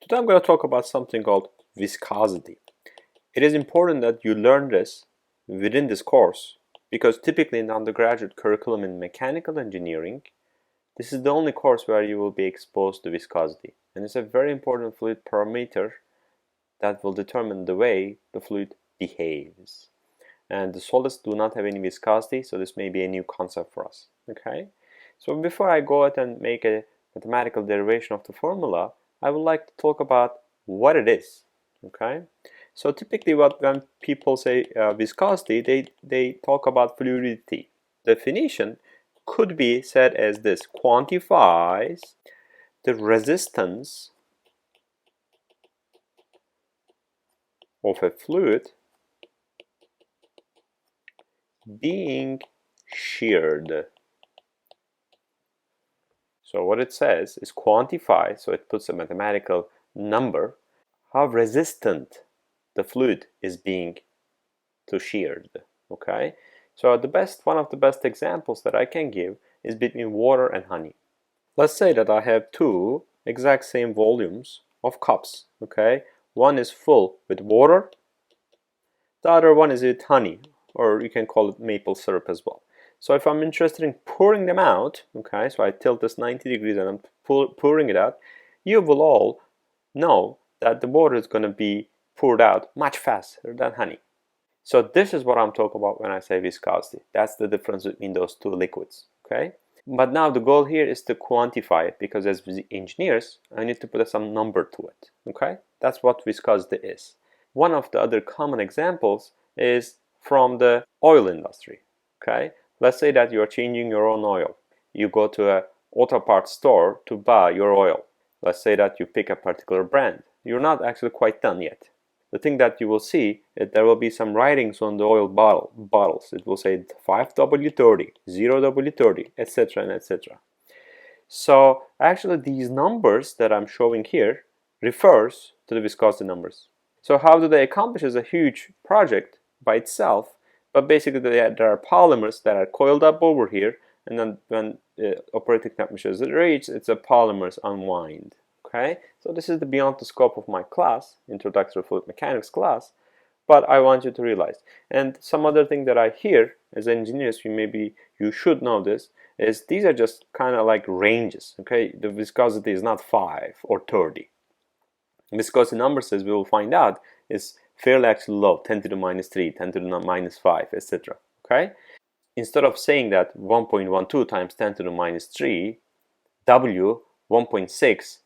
Today I'm going to talk about something called viscosity. It is important that you learn this within this course because typically in the undergraduate curriculum in mechanical engineering, this is the only course where you will be exposed to viscosity. And it's a very important fluid parameter that will determine the way the fluid behaves. And the solids do not have any viscosity, so this may be a new concept for us. Okay? So before I go ahead and make a mathematical derivation of the formula, I would like to talk about what it is. Okay? So typically when people say viscosity, they talk about fluidity. Definition could be said as this: quantifies the resistance of a fluid being sheared. So what it says is quantify, so it puts a mathematical number, how resistant the fluid is being to sheared. Okay, so one of the best examples that I can give is between water and honey. Let's say that I have two exact same volumes of cups. Okay, one is full with water, the other one is with honey, or you can call it maple syrup as well. So if I'm interested in pouring them out, okay, so I tilt this 90 degrees and I'm pouring it out, you will all know that the water is going to be poured out much faster than honey. So this is what I'm talking about when I say viscosity. That's the difference between those two liquids, okay? But now the goal here is to quantify it, because as engineers, I need to put some number to it, okay? That's what viscosity is. One of the other common examples is from the oil industry, okay? Let's say that you are changing your own oil. You go to a auto parts store to buy your oil. Let's say that you pick a particular brand. You're not actually quite done yet. The thing that you will see is there will be some writings on the oil bottles. It will say 5W30, 0W30, etc. and etc. So actually these numbers that I'm showing here refers to the viscosity numbers. So how do they accomplish is a huge project by itself, but basically there are polymers that are coiled up over here, and then when operating temperature is reached, it's a polymers unwind. Okay, so this is beyond the scope of my class, Introductory Fluid Mechanics class, but I want you to realize. And some other thing that I hear as engineers, you should know this, is these are just kind of like ranges. Okay, the viscosity is not 5 or 30. Viscosity numbers, as we will find out, is fairly actually low, 10 to the minus 3, 10 to the minus 5, etc. Okay, instead of saying that 1.12 times 10 to the minus 3, W 1.6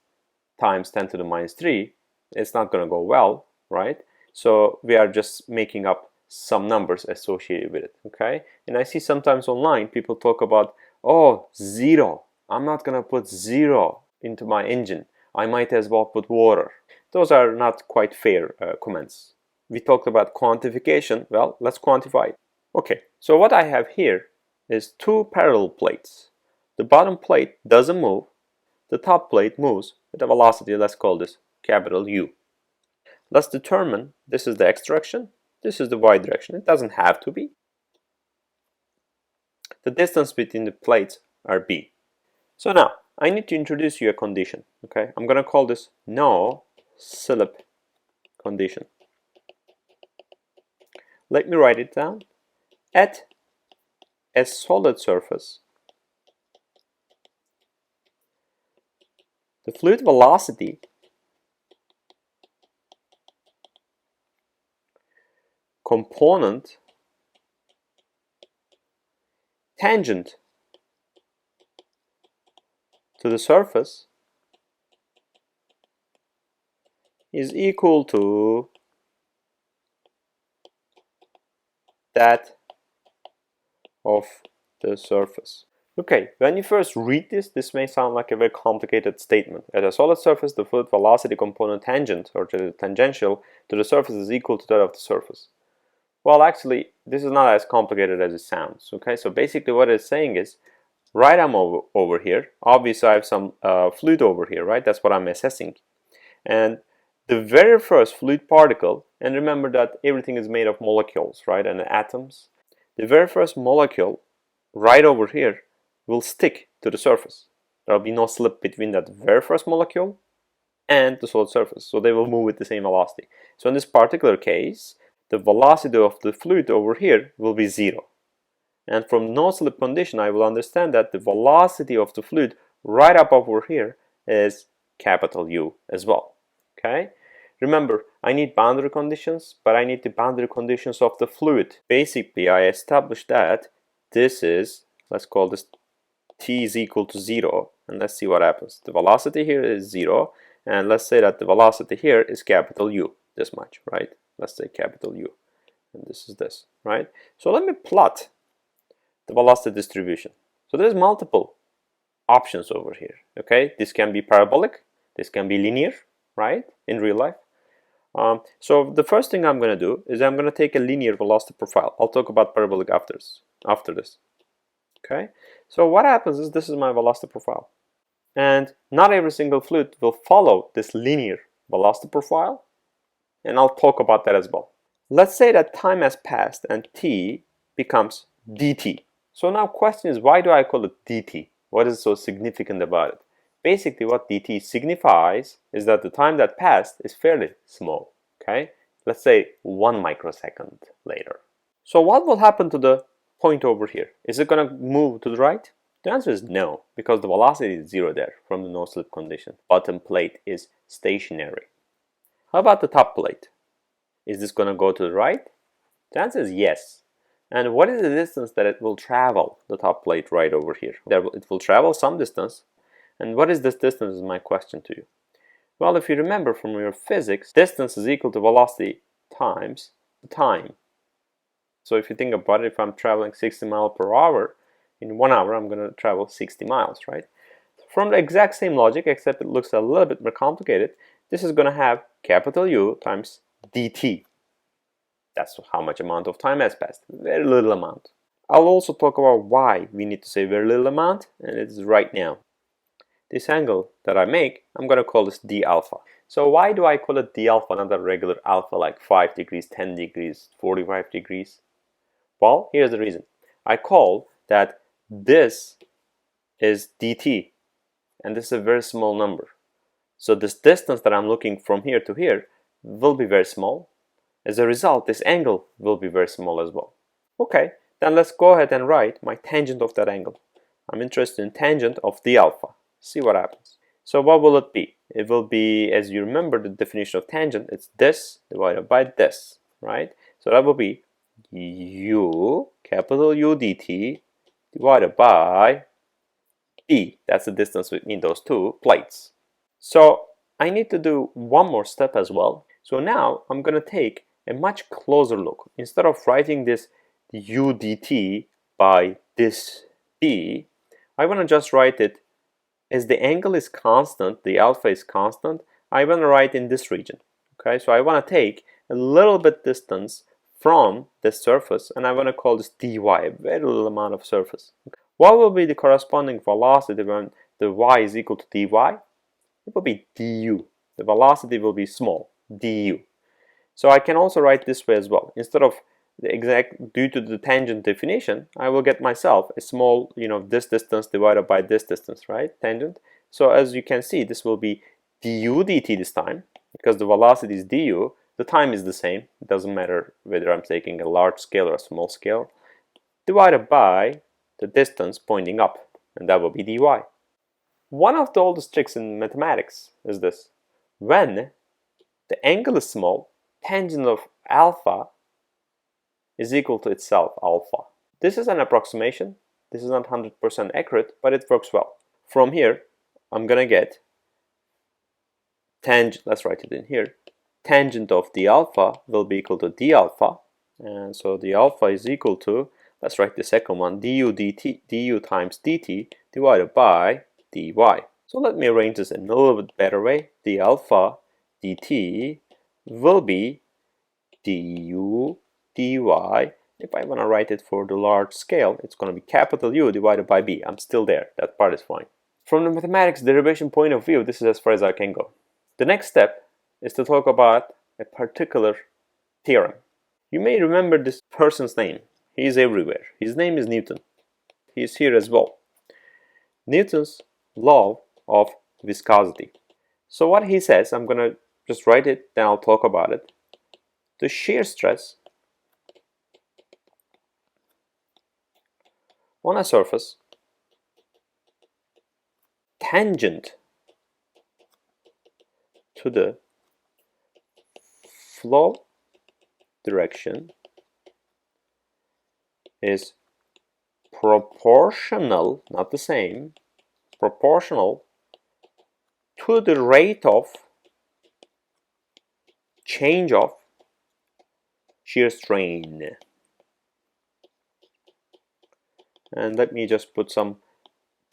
times 10 to the minus 3, it's not going to go well, right? So we are just making up some numbers associated with it, okay? And I see sometimes online people talk about, oh, 0. I'm not going to put 0 into my engine. I might as well put water. Those are not quite fair comments. We talked about quantification. Well, let's quantify it. Okay, so what I have here is two parallel plates. The bottom plate doesn't move. The top plate moves with a velocity, let's call this capital U. Let's determine this is the x direction, this is the y direction. It doesn't have to be. The distance between the plates are b. So now, I need to introduce you a condition, okay? I'm going to call this no slip condition. Let me write it down. At a solid surface, the fluid velocity component tangent to the surface is equal to that of the surface. Okay, when you first read this may sound like a very complicated statement. At a solid surface, the fluid velocity component tangent, or the tangential, to the surface is equal to that of the surface. Well, actually, this is not as complicated as it sounds. Okay, so basically what it's saying is, right, I'm over here. Obviously, I have some fluid over here, right? That's what I'm assessing. And the very first fluid particle, and remember that everything is made of molecules, right, and atoms. The very first molecule right over here will stick to the surface. There will be no slip between that very first molecule and the solid surface. So they will move with the same velocity. So in this particular case, the velocity of the fluid over here will be 0. And from no slip condition, I will understand that the velocity of the fluid right up over here is capital U as well. Okay? Remember, I need boundary conditions, but I need the boundary conditions of the fluid. Basically, I established that this is, let's call this t is equal to 0, and let's see what happens. The velocity here is 0, and let's say that the velocity here is capital U, this much, right? Let's say capital U, and this is this, right? So let me plot the velocity distribution. So there's multiple options over here, okay? This can be parabolic, this can be linear, right, in real life. So the first thing I'm going to do is I'm going to take a linear velocity profile. I'll talk about parabolic after this. Okay, so what happens is this is my velocity profile, and not every single fluid will follow this linear velocity profile, and I'll talk about that as well. Let's say that time has passed and t becomes dt. So now question is, why do I call it dt? What is so significant about it? Basically what dt signifies is that the time that passed is fairly small. Okay, let's say 1 microsecond later. So what will happen to the point over here? Is it going to move to the right? The answer is no, because the velocity is 0 there from the no slip condition. Bottom plate is stationary. How about the top plate? Is this going to go to the right? The answer is yes. And what is the distance that it will travel, the top plate right over here? It will travel some distance. And what is this distance is my question to you. Well, if you remember from your physics, distance is equal to velocity times the time. So if you think about it, if I'm traveling 60 miles per hour, in 1 hour I'm going to travel 60 miles, right? From the exact same logic, except it looks a little bit more complicated, this is going to have capital U times dt. That's how much amount of time has passed. Very little amount. I'll also talk about why we need to say very little amount, and it's right now. This angle that I make, I'm going to call this d alpha. So why do I call it d alpha, not a regular alpha like 5 degrees, 10 degrees, 45 degrees? Well, here's the reason. I call that this is dt, and this is a very small number. So this distance that I'm looking from here to here will be very small. As a result, this angle will be very small as well. Okay, then let's go ahead and write my tangent of that angle. I'm interested in tangent of d alpha. See what happens. So what will it be? It will be, as you remember the definition of tangent, it's this divided by this, right? So that will be u, capital U dt, divided by d. That's the distance between those two plates. So I need to do one more step as well. So now I'm going to take a much closer look. Instead of writing this u dt by this d, I want to just write it as the angle is constant, the alpha is constant. I want to write in this region. Okay, so I want to take a little bit distance from the surface, and I want to call this dy, a very little amount of surface. What will be the corresponding velocity when the y is equal to dy? It will be du. The velocity will be small, du. So I can also write this way as well. Instead of the exact, due to the tangent definition, I will get myself a small, this distance divided by this distance, right? Tangent. So as you can see, this will be du dt this time, because the velocity is du. The time is the same. It doesn't matter whether I'm taking a large scale or a small scale. Divided by the distance pointing up, and that will be dy. One of the oldest tricks in mathematics is this. When the angle is small, tangent of alpha is equal to itself, alpha. This is an approximation. This is not 100% accurate, but it works well. From here, I'm going to get tangent, let's write it in here. Tangent of d alpha will be equal to d alpha. And so d alpha is equal to, let's write the second one, du times dt divided by dy. So let me arrange this in a little bit better way. D alpha dt will be du dy. If I want to write it for the large scale, it's going to be capital U divided by b. I'm still there. That part is fine. From the mathematics derivation point of view, this is as far as I can go. The next step is to talk about a particular theorem. You may remember this person's name. He is everywhere. His name is Newton. He is here as well. Newton's law of viscosity. So what he says, I'm going to just write it, then I'll talk about it. The shear stress on a surface tangent to the flow direction is proportional, not the same, proportional to the rate of change of shear strain. And let me just put something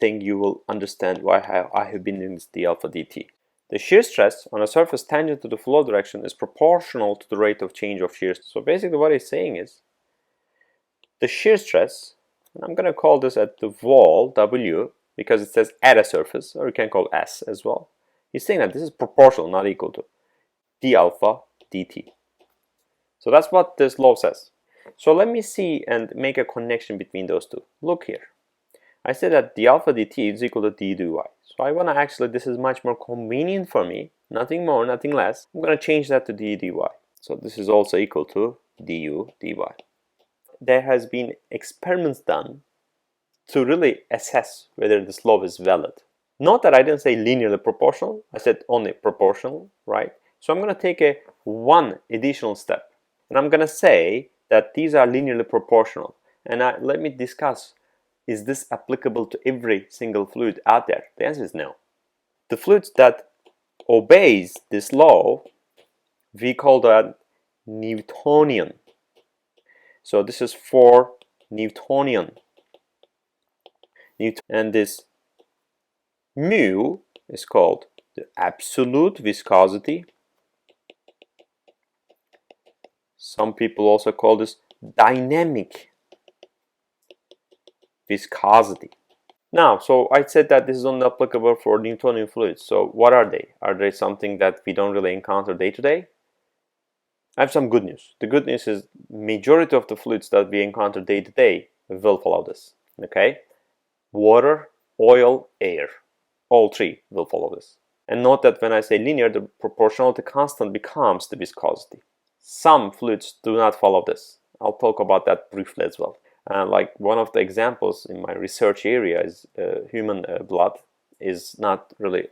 you will understand why I have been doing this d alpha dt. The shear stress on a surface tangent to the flow direction is proportional to the rate of change of shear. So basically what he's saying is the shear stress, and I'm going to call this at the wall W because it says at a surface, or you can call S as well. He's saying that this is proportional, not equal to d alpha dt. So that's what this law says. So let me see and make a connection between those two. Look here. I said that d alpha dt is equal to d dy. So I want to actually, this is much more convenient for me, nothing more, nothing less. I'm going to change that to d dy. So this is also equal to du dy. There has been experiments done to really assess whether this law is valid. Note that I didn't say linearly proportional, I said only proportional, right? So I'm going to take one additional step, and I'm going to say that these are linearly proportional. And let me discuss, is this applicable to every single fluid out there? The answer is no. The fluids that obeys this law, we call that Newtonian. So this is for Newtonian. And this mu is called the absolute viscosity. Some people also call this dynamic viscosity. Now, so I said that this is only applicable for Newtonian fluids. So what are they? Are they something that we don't really encounter day to day? I have some good news. The good news is majority of the fluids that we encounter day to day will follow this. Okay? Water, oil, air. All three will follow this. And note that when I say linear, the proportionality constant becomes the viscosity. Some fluids do not follow this. I'll talk about that briefly as well. Like one of the examples in my research area is human blood is not really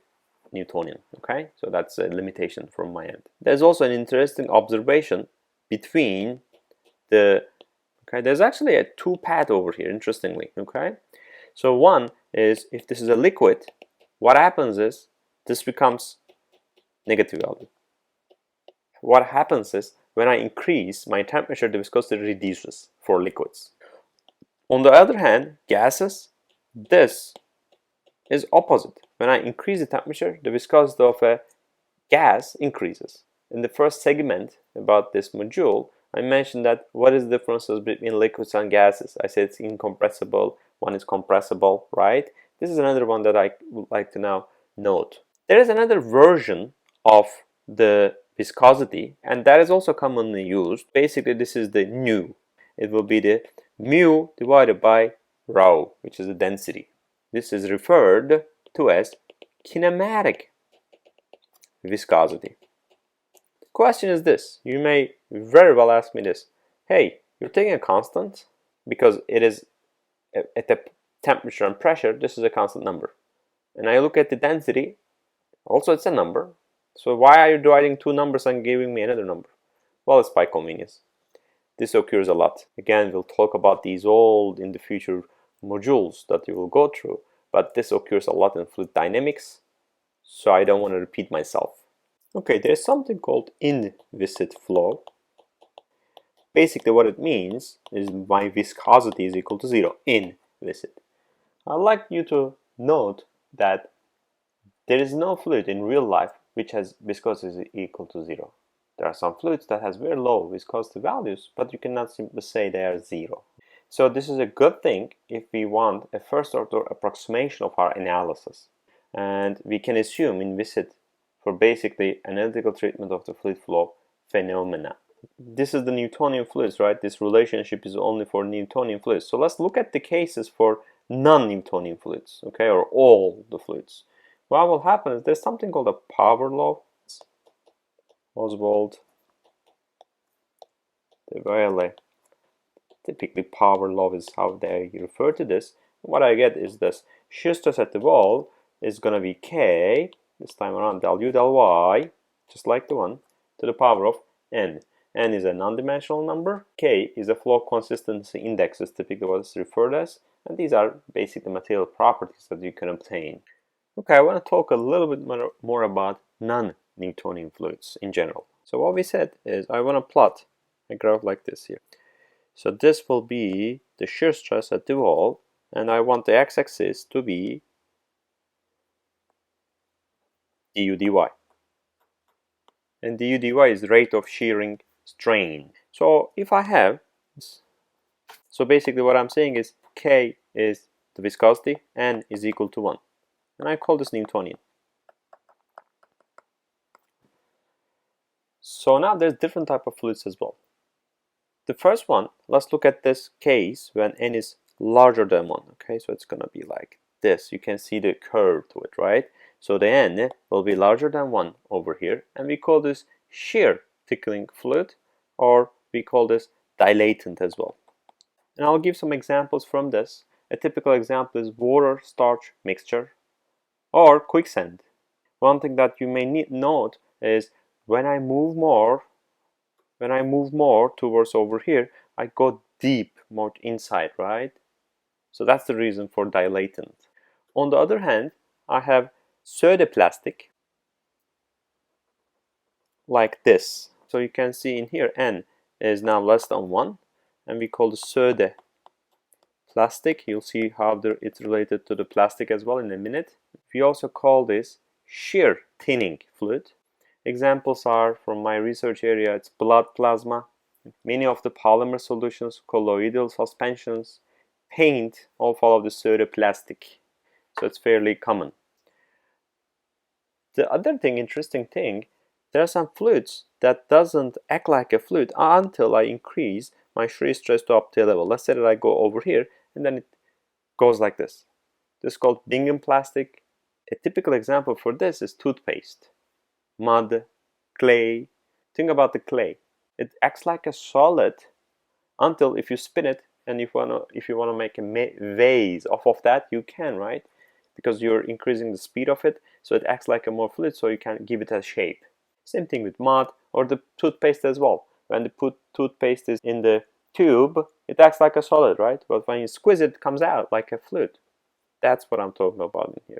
Newtonian. Okay, so that's a limitation from my end. There's also an interesting observation between the. Okay, there's actually a two path over here. Interestingly, okay. So one is if this is a liquid, what happens is this becomes negative value. What happens is when I increase my temperature, the viscosity reduces for liquids. On the other hand, gases, this is opposite. When I increase the temperature, the viscosity of a gas increases. In the first segment about this module, I mentioned that what is the differences between liquids and gases? I said it's incompressible, one is compressible, right? This is another one that I would like to now note. There is another version of the viscosity, and that is also commonly used. Basically, this is the nu. It will be the mu divided by rho, which is the density. This is referred to as kinematic viscosity. The question is this. You may very well ask me this. Hey, you're taking a constant because it is at the temperature and pressure, this is a constant number. And I look at the density, also it's a number. So why are you dividing two numbers and giving me another number? Well, it's by convenience. This occurs a lot. Again, we'll talk about these all in the future modules that you will go through, but this occurs a lot in fluid dynamics, so I don't want to repeat myself. Okay, there's something called inviscid flow. Basically what it means is my viscosity is equal to 0, inviscid. I'd like you to note that there is no fluid in real life which has viscosity equal to 0. There are some fluids that has very low viscosity values, but you cannot simply say they are 0. So this is a good thing if we want a first order approximation of our analysis. And we can assume inviscid for basically analytical treatment of the fluid flow phenomena. This is the Newtonian fluids, right? This relationship is only for Newtonian fluids. So let's look at the cases for non-Newtonian fluids, okay, or all the fluids. what will happen is there's something called a power law. Oswald de Waele. Typically, power law is how they refer to this. What I get is this: shear stress at the wall is going to be K, this time around W del Y, just like the one, to the power of N. N is a non-dimensional number. K is a flow consistency index, is typically what it's referred as. And these are basically material properties that you can obtain. Okay, I want to talk a little bit more about non-Newtonian fluids in general. So what we said is I want to plot a graph like this here. So this will be the shear stress at the wall, and I want the x-axis to be du dy. And du dy is rate of shearing strain. So if I have, so basically what I'm saying is K is the viscosity, N is equal to 1. And I call this Newtonian. So now there's different type of fluids as well. The first one, let's look at this case when N is larger than 1. Okay, so it's going to be like this. You can see the curve to it, right? So the N will be larger than 1 over here, and we call this shear tickling fluid, or we call this dilatant as well. And I'll give some examples from this. A typical example is water-starch mixture or quicksand. One thing that you may note is when I move more towards over here, I go deep, more inside, right? So that's the reason for dilatant. On the other hand, I have pseudoplastic, like this. So you can see in here, N is now less than 1, and we call the pseudoplastic. You'll see how it's related to the plastic as well in a minute. We also call this shear thinning fluid. Examples are from my research area, it's blood plasma, many of the polymer solutions, colloidal suspensions, paint, all follow the pseudoplastic. So it's fairly common. The other interesting thing, there are some fluids that doesn't act like a fluid until I increase my shear stress to up to a level. Let's say that I go over here and then it goes like this. This is called Bingham plastic. A typical example for this is toothpaste, mud, clay. Think about the clay. It acts like a solid until if you spin it and if you wanna make a vase off of that, you can, right? Because you're increasing the speed of it, so it acts like a more fluid, so you can give it a shape. Same thing with mud or the toothpaste as well. When the toothpaste is in the tube, it acts like a solid, right? But when you squeeze it, it comes out like a fluid. That's what I'm talking about in here.